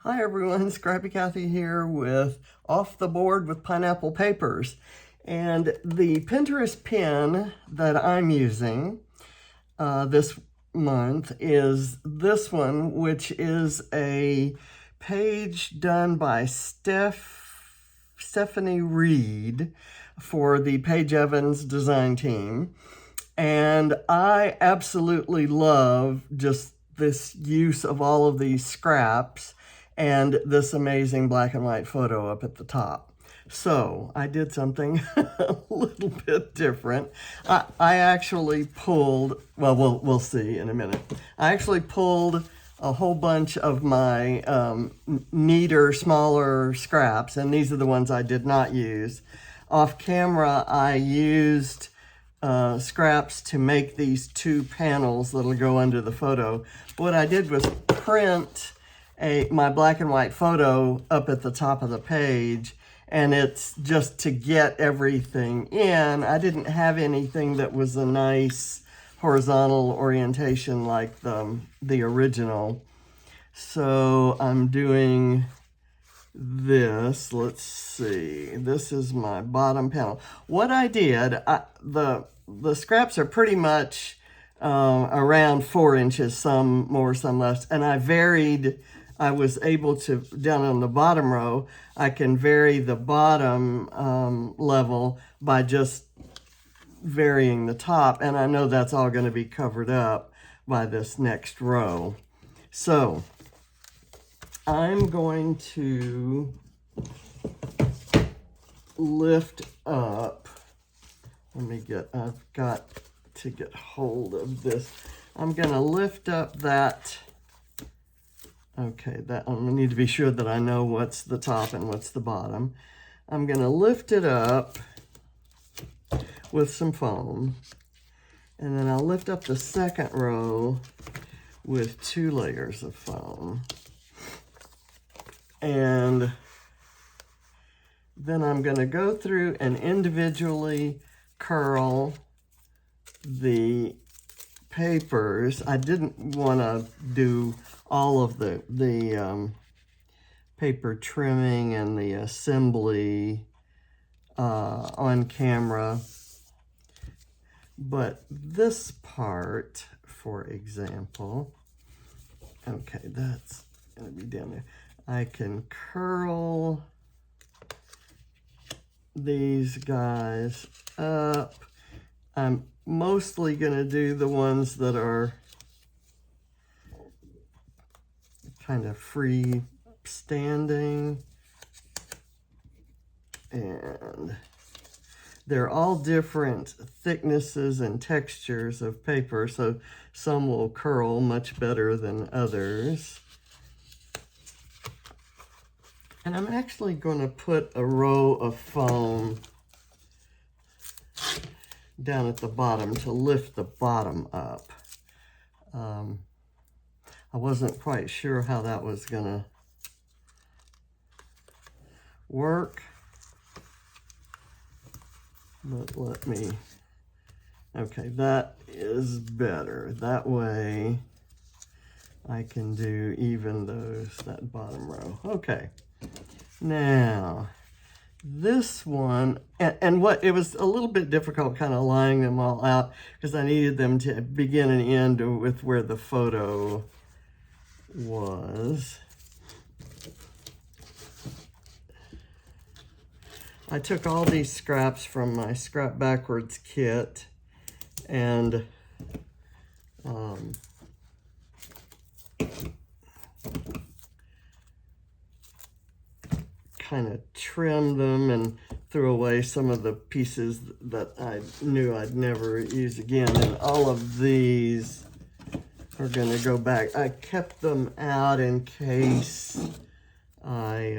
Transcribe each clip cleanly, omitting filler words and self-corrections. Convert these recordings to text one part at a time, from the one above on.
Hi everyone, Scrappy Kathy here with Off the Board with Pineapple Papers. And the Pinterest pin that I'm using this month is this one, which is a page done by Stephanie Ried for the Paige Evans design team. And I absolutely love just this use of all of these scraps and this amazing black and white photo up at the top. So I did something a little bit different. I actually pulled, well, we'll see in a minute. I actually pulled a whole bunch of my neater, smaller scraps, and these are the ones I did not use. Off camera, I used scraps to make these two panels that'll go under the photo. What I did was print my black and white photo up at the top of the page, and it's just to get everything in. I didn't have anything that was a nice horizontal orientation like the original. So I'm doing this. Let's see. This is my bottom panel. What I did, the scraps are pretty much around 4 inches, some more, some less, and I varied. I was able to, down on the bottom row, I can vary the bottom level by just varying the top, and I know that's all going to be covered up by this next row. So I'm going to lift up. I've got to get hold of this. I'm going to lift up that. Okay, I'm going to need to be sure that I know what's the top and what's the bottom. I'm going to lift it up with some foam, and then I'll lift up the second row with 2 layers of foam. And then I'm going to go through and individually curl the papers. I didn't want to do all of the paper trimming and the assembly on camera, but this part, for example, okay, that's going to be down there. I can curl these guys up. I'm mostly going to do the ones that are kind of free standing, and they're all different thicknesses and textures of paper, so some will curl much better than others. And I'm actually going to put a row of foam down at the bottom to lift the bottom up. I wasn't quite sure how that was going to work, but okay, that is better. That way I can do even that bottom row. Okay. Now, this one, and it was a little bit difficult kind of lying them all out because I needed them to begin and end with where the photo was. I took all these scraps from my Scrap Backwards kit and kind of trimmed them and threw away some of the pieces that I knew I'd never use again. And all of these are going to go back. I kept them out in case I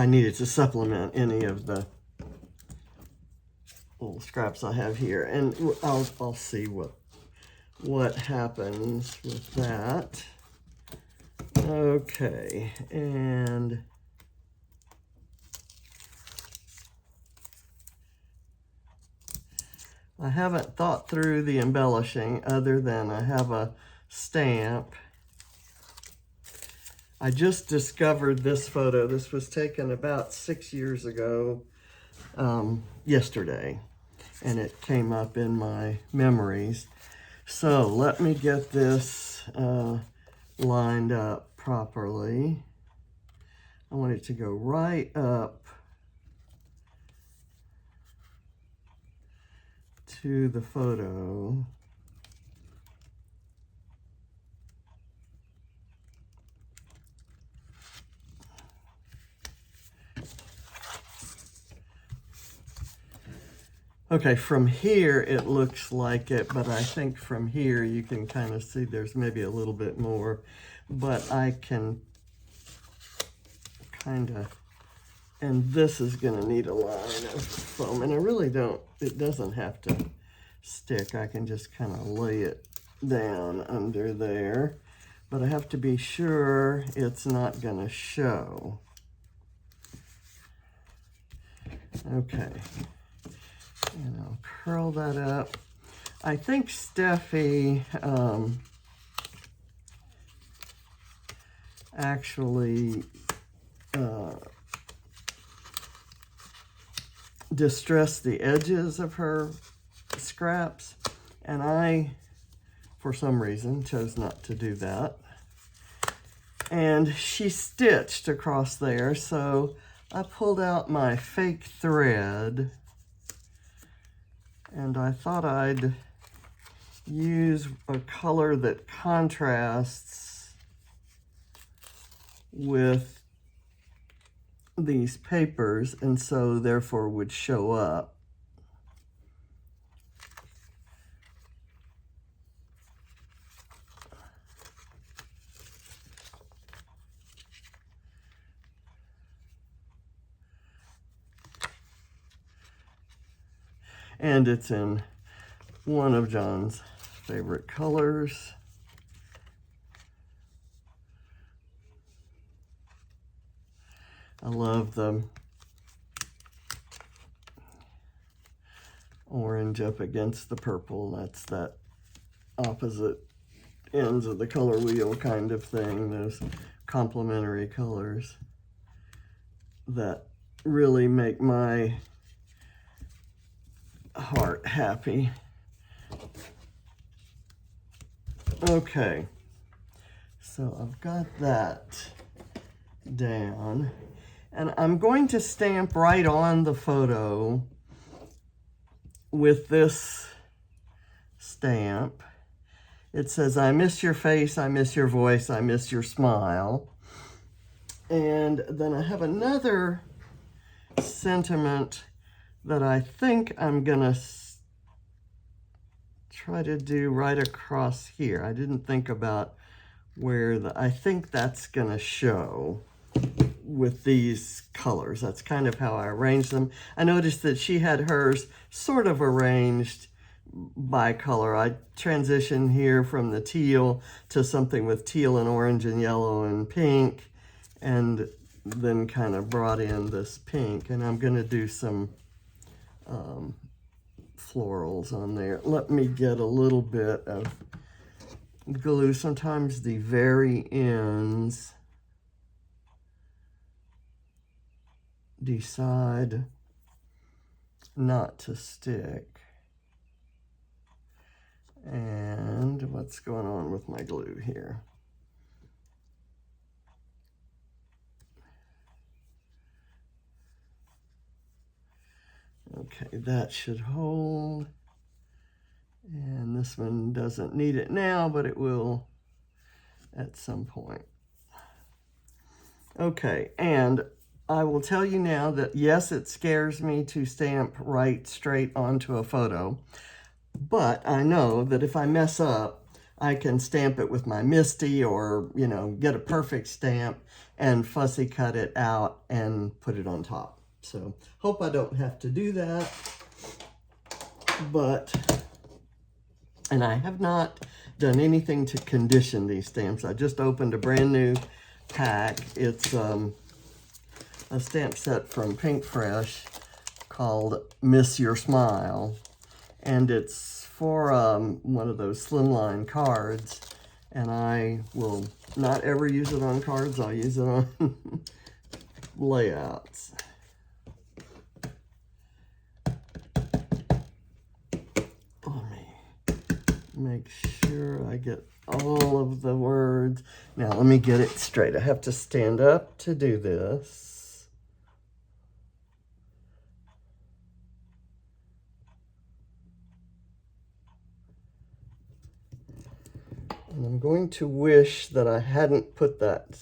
needed to supplement any of the little scraps I have here, and I'll see what happens with that. Okay, and I haven't thought through the embellishing other than I have a stamp. I just discovered this photo. This was taken about 6 years ago, yesterday, and it came up in my memories. So let me get this lined up properly. I want it to go right up to the photo. Okay, from here it looks like it, but I think from here you can kind of see there's maybe a little bit more, but I can kind of, and this is going to need a line of foam, and I really don't, it doesn't have to stick. I can just kind of lay it down under there, but I have to be sure it's not going to show. Okay. And I'll curl that up. I think Steffi actually distressed the edges of her scraps, and I, for some reason, chose not to do that. And she stitched across there, so I pulled out my fake thread, and I thought I'd use a color that contrasts with these papers, and so therefore would show up. And it's in one of John's favorite colors. I love the orange up against the purple. That's that opposite ends of the color wheel kind of thing, those complementary colors that really make my heart happy. Okay, so I've got that down, and I'm going to stamp right on the photo with this stamp. It says, "I miss your face, I miss your voice, I miss your smile." And then I have another sentiment that I think I'm gonna try to do right across here. I didn't think about where I think that's gonna show with these colors. That's kind of how I arranged them. I noticed that she had hers sort of arranged by color. I transitioned here from the teal to something with teal and orange and yellow and pink, and then kind of brought in this pink, and I'm gonna do some florals on there. Let me get a little bit of glue. Sometimes the very ends decide not to stick. And what's going on with my glue here? Okay, that should hold. And this one doesn't need it now, but it will at some point. Okay, and I will tell you now that yes, it scares me to stamp right straight onto a photo, but I know that if I mess up, I can stamp it with my MISTI or, you know, get a perfect stamp and fussy cut it out and put it on top. So hope I don't have to do that, and I have not done anything to condition these stamps. I just opened a brand new pack. It's a stamp set from Pink Fresh called Miss Your Smile. and it's for one of those slimline cards, and I will not ever use it on cards. I'll use it on layouts. Let me make sure I get all of the words. Now let me get it straight. I have to stand up to do this. And I'm going to wish that I hadn't put that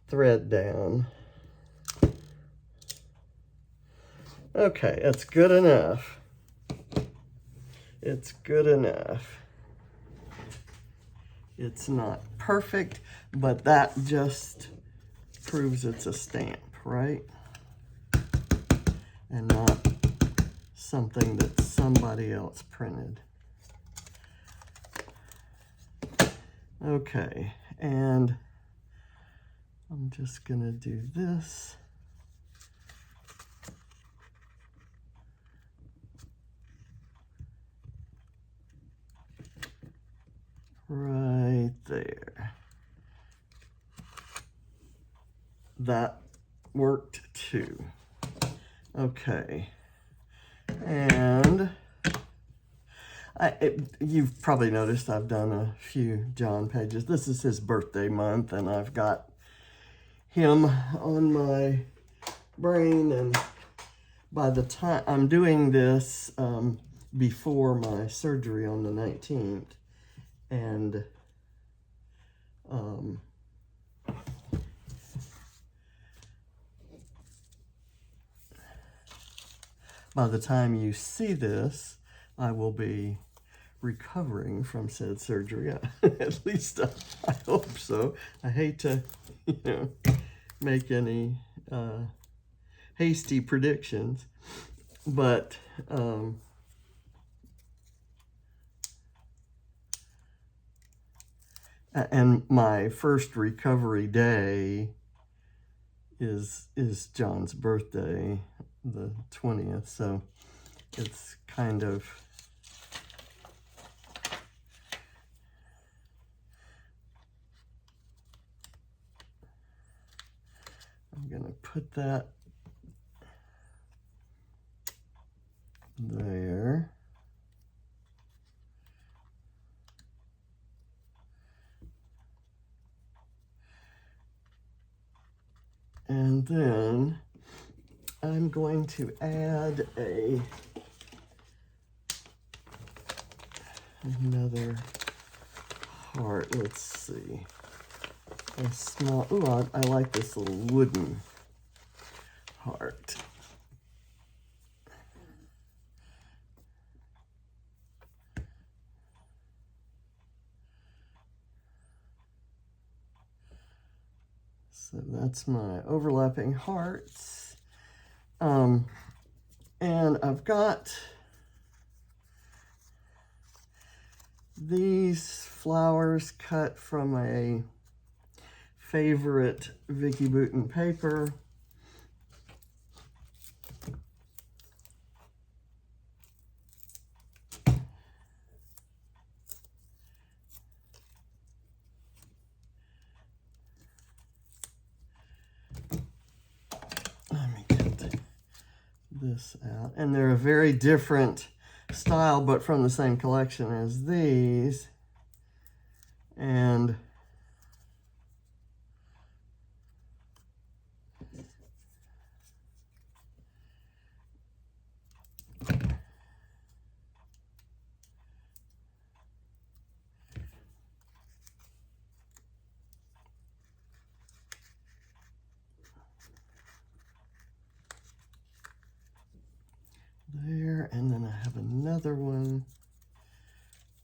thread down. Okay, that's good enough. It's good enough. It's not perfect, but that just proves it's a stamp, right? And not something that somebody else printed. Okay, and I'm just gonna do this. Right there. That worked too. Okay, and you've probably noticed I've done a few John pages. This is his birthday month, and I've got him on my brain, and by the time I'm doing this before my surgery on the 19th, and by the time you see this, I will be recovering from said surgery. At least I hope so. I hate to, make any hasty predictions, but and my first recovery day is John's birthday, the 20th, so it's kind of I'm gonna put that there. And then I'm going to add another heart. Let's see. A small, ooh, I like this little wooden heart. So that's my overlapping hearts. And I've got these flowers cut from a favorite Vicki Boutin paper. Let me get this out. And they're a very different style, but from the same collection as these. And there, and then I have another one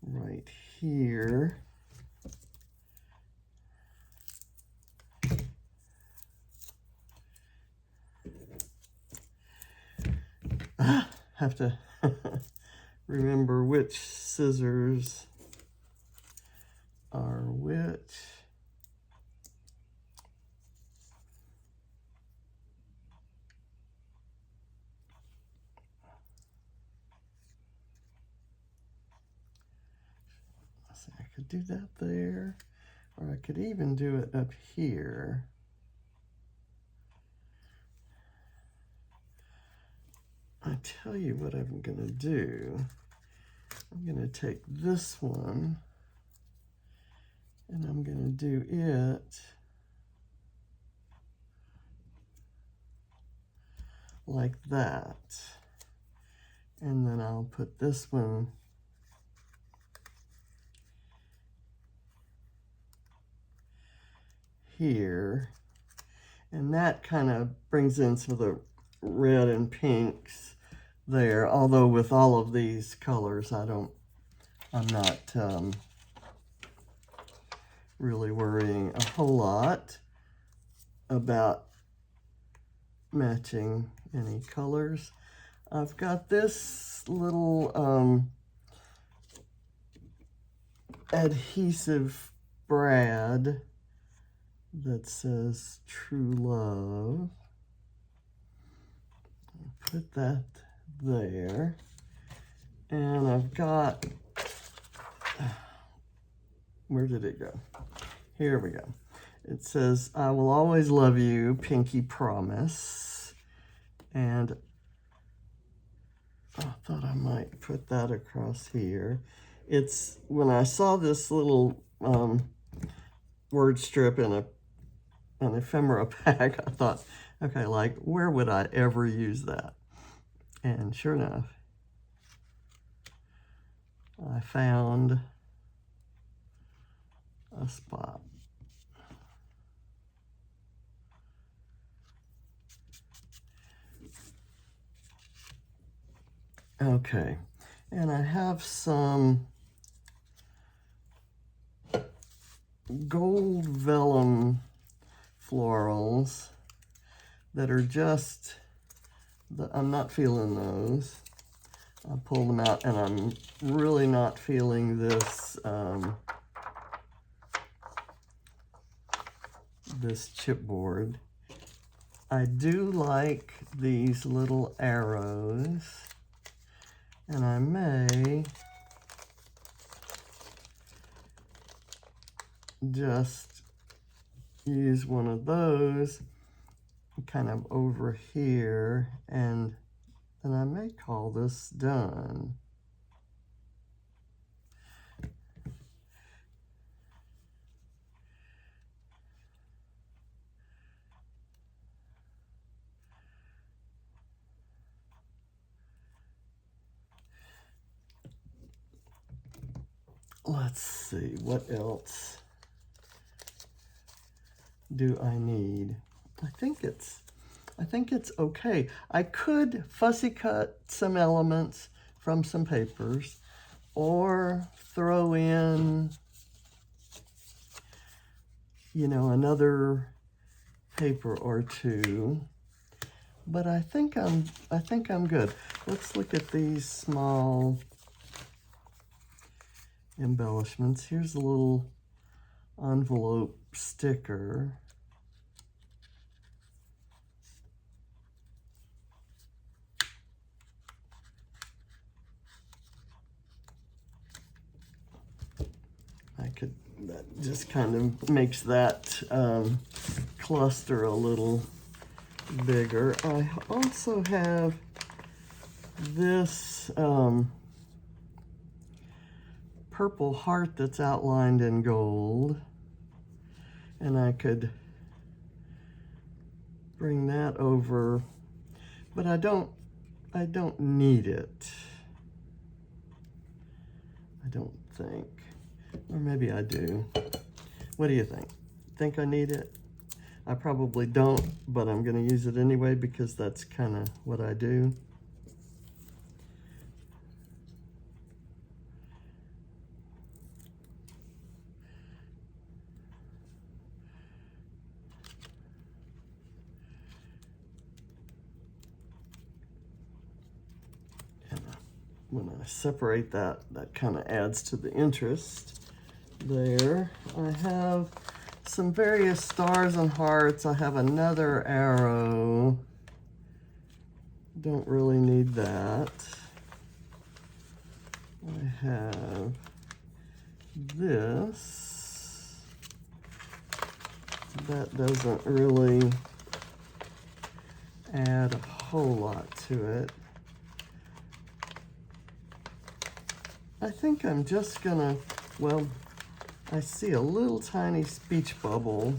right here. Have to remember which scissors are which. could do that there, or I could even do it up here. I tell you what I'm going to do. I'm going to take this one and I'm going to do it like that. And then I'll put this one here. And that kind of brings in some of the red and pinks there. Although with all of these colors, I'm not really worrying a whole lot about matching any colors. I've got this little adhesive brad that says True Love. Put that there. And I've got, where did it go? Here we go. It says, I will always love you, Pinky Promise. And I thought I might put that across here. It's, when I saw this little word strip in an ephemera pack, I thought, okay, like, where would I ever use that? And sure enough, I found a spot. Okay, and I have some gold vellum florals that are just, I'm not feeling those. I pulled them out and I'm really not feeling this this chipboard. I do like these little arrows, and I may just use one of those kind of over here, and I may call this done. Let's see, what else do I need? I think it's okay. I could fussy cut some elements from some papers or throw in, you know, another paper or two. But I think I'm good. Let's look at these small embellishments. Here's a little envelope sticker. That just kind of makes that cluster a little bigger. I also have this purple heart that's outlined in gold, and I could bring that over, but I don't need it. I don't think. Or maybe I do. What do you think? Think I need it? I probably don't, but I'm going to use it anyway because that's kind of what I do. And when I separate that, that kind of adds to the interest. There, I have some various stars and hearts. I have another arrow. Don't really need that. I have this, that doesn't really add a whole lot to it. I think I'm just gonna, well, I see a little tiny speech bubble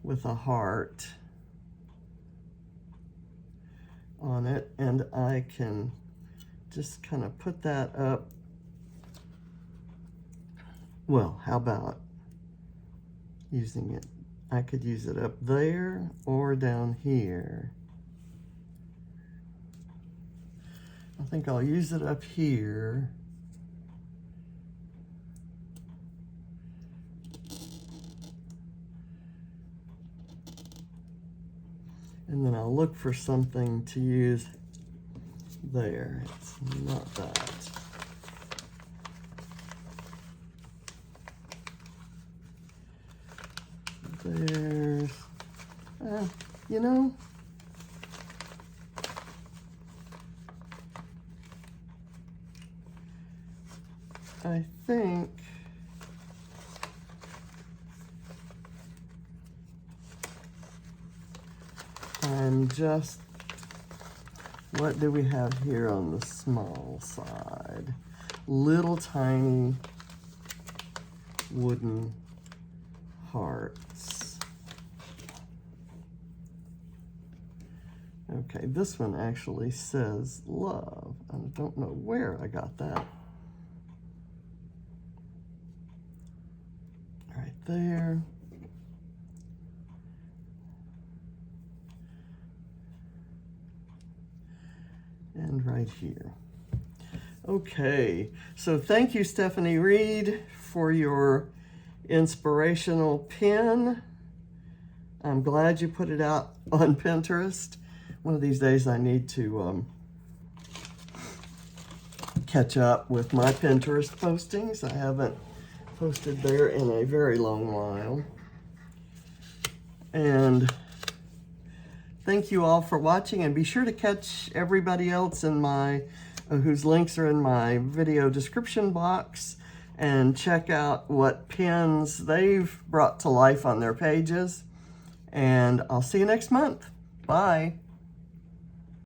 with a heart on it, and I can just kind of put that up. Well, how about using it? I could use it up there or down here. I think I'll use it up here. And then I'll look for something to use there. It's not that. There's, you know, I think I'm just, what do we have here on the small side? Little tiny wooden hearts. Okay, this one actually says love. I don't know where I got that. Right there. And right here. Okay, so thank you, Stephanie Ried, for your inspirational pin. I'm glad you put it out on Pinterest. One of these days I need to catch up with my Pinterest postings. I haven't posted there in a very long while. And thank you all for watching, and be sure to catch everybody else in my whose links are in my video description box, and check out what pins they've brought to life on their pages. And I'll see you next month. Bye.